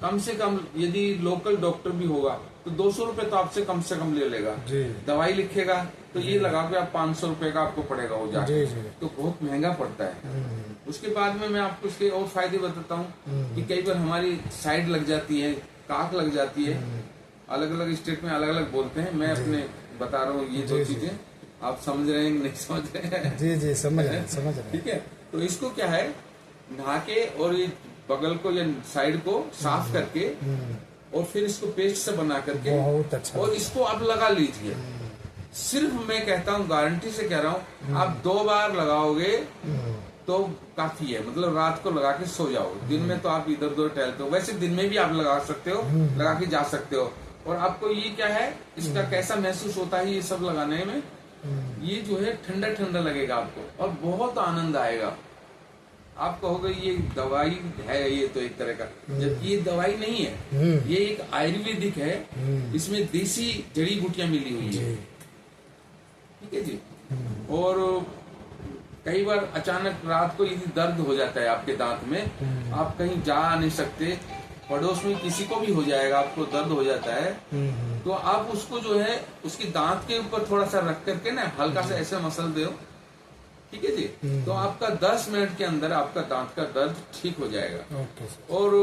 कम से कम यदि local doctor भी होगा तो 200 रुपए तो आपसे कम से कम ले लेगा। दवाई लिखेगा तो ये लगा के आप 500 रुपए का आपको पड़ेगा वो जाके, तो बहुत महंगा पड़ता है। उसके बाद में मैं आपको इसके और फायदे बताता हूँ कि कई बार हमारी साइड लग जाती है, काख लग जाती है, अलग अलग स्टेट में अलग अलग बोलते हैं, मैं अपने बता रहा हूँ ये दो चीजें, आप समझ रहे हैं कि नहीं समझ रहे हैं? जी समझ रहे। ठीक है, तो इसको क्या है, नहा के और ये बगल को या साइड को साफ करके और फिर इसको पेस्ट से बना करके बहुत अच्छा, और इसको आप लगा लीजिए। सिर्फ मैं कहता हूँ, गारंटी से कह रहा हूँ, आप 2 बार लगाओगे तो काफी है। मतलब रात को लगा के सो जाओ, दिन में तो आप इधर उधर टहलते हो, वैसे दिन में भी आप लगा सकते हो, लगा के जा सकते हो। और आपको ये क्या है, इसका कैसा महसूस होता है ये सब लगाने में, ये जो है ठंडा ठंडा लगेगा आपको और बहुत आनंद आएगा। आप कहोगे ये दवाई है, ये तो एक तरह का, जबकि ये दवाई नहीं है, ये एक आयुर्वेदिक है, इसमें देसी जड़ी बूटियां मिली हुई है। ठीक है जी। और कई बार अचानक रात को यदि दर्द हो जाता है आपके दांत में, आप कहीं जा नहीं सकते, पड़ोस में किसी को भी हो जाएगा, आपको दर्द हो जाता है, तो आप उसको जो है उसकी दांत के ऊपर थोड़ा सा रख करके ना हल्का सा ऐसे मसल दो, ठीक है जी, तो आपका 10 मिनट के अंदर आपका दांत का दर्द ठीक हो जाएगा। और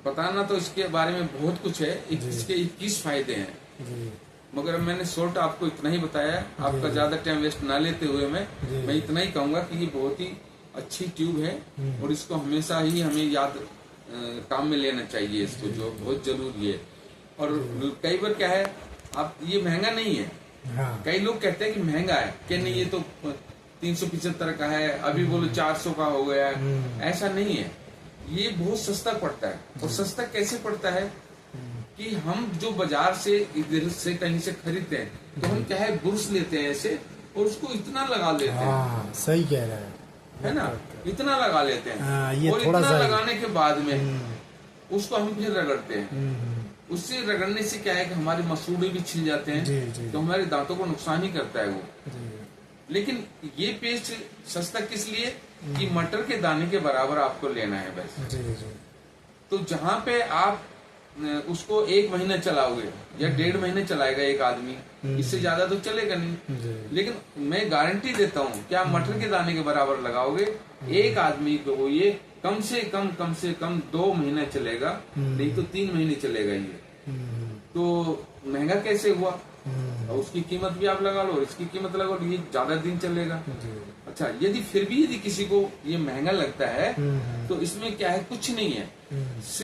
बताना तो इसके बारे में बहुत कुछ है, इसके 21 फायदे हैं, मगर मैंने शॉर्ट आपको इतना ही बताया। आपका ज्यादा टाइम वेस्ट ना लेते हुए मैं इतना ही कहूंगा कि ये बहुत ही अच्छी ट्यूब है और इसको हमेशा ही हमें याद काम में लेना चाहिए, इसको जो बहुत जरूरी है। और कई बार क्या है, आप ये महंगा नहीं है, कई लोग कहते हैं कि महंगा है, कि नहीं ये तो 375 का है, अभी बोलो 400 का हो गया है, ऐसा नहीं है, ये बहुत सस्ता पड़ता है। और सस्ता कैसे पड़ता है कि हम जो बाजार से इधर से कहीं से खरीदते हैं, तो हम क्या है बुर्श लेते हैं ऐसे और उसको इतना लगा लेते हैं। सही कह रहे हैं, है ना, इतना लगा लेते हैं, ये और थोड़ा इतना लगाने के बाद में उसको हम फिर रगड़ते हैं। उससे रगड़ने से क्या है कि हमारे मसूड़े भी छिल जाते हैं, तो हमारे दांतों को नुकसान ही करता है वो। लेकिन ये पेस्ट सस्ता किस लिए कि मटर के दाने के बराबर आपको लेना है बस। तो जहाँ पे आप उसको 1 महीना चलाओगे या 1.5 महीने चलाएगा एक आदमी, इससे ज्यादा तो चलेगा नहीं। लेकिन मैं गारंटी देता हूँ कि आप मटर के दाने के बराबर लगाओगे, एक आदमी को ये कम से कम 2 महीने चलेगा, नहीं तो 3 महीने चलेगा ये। तो महंगा कैसे हुआ, उसकी कीमत भी आप लगा लो, इसकी कीमत लगा लो, ये ज्यादा दिन चलेगा। अच्छा, यदि फिर भी यदि किसी को ये महंगा लगता है तो इसमें क्या है, कुछ नहीं है।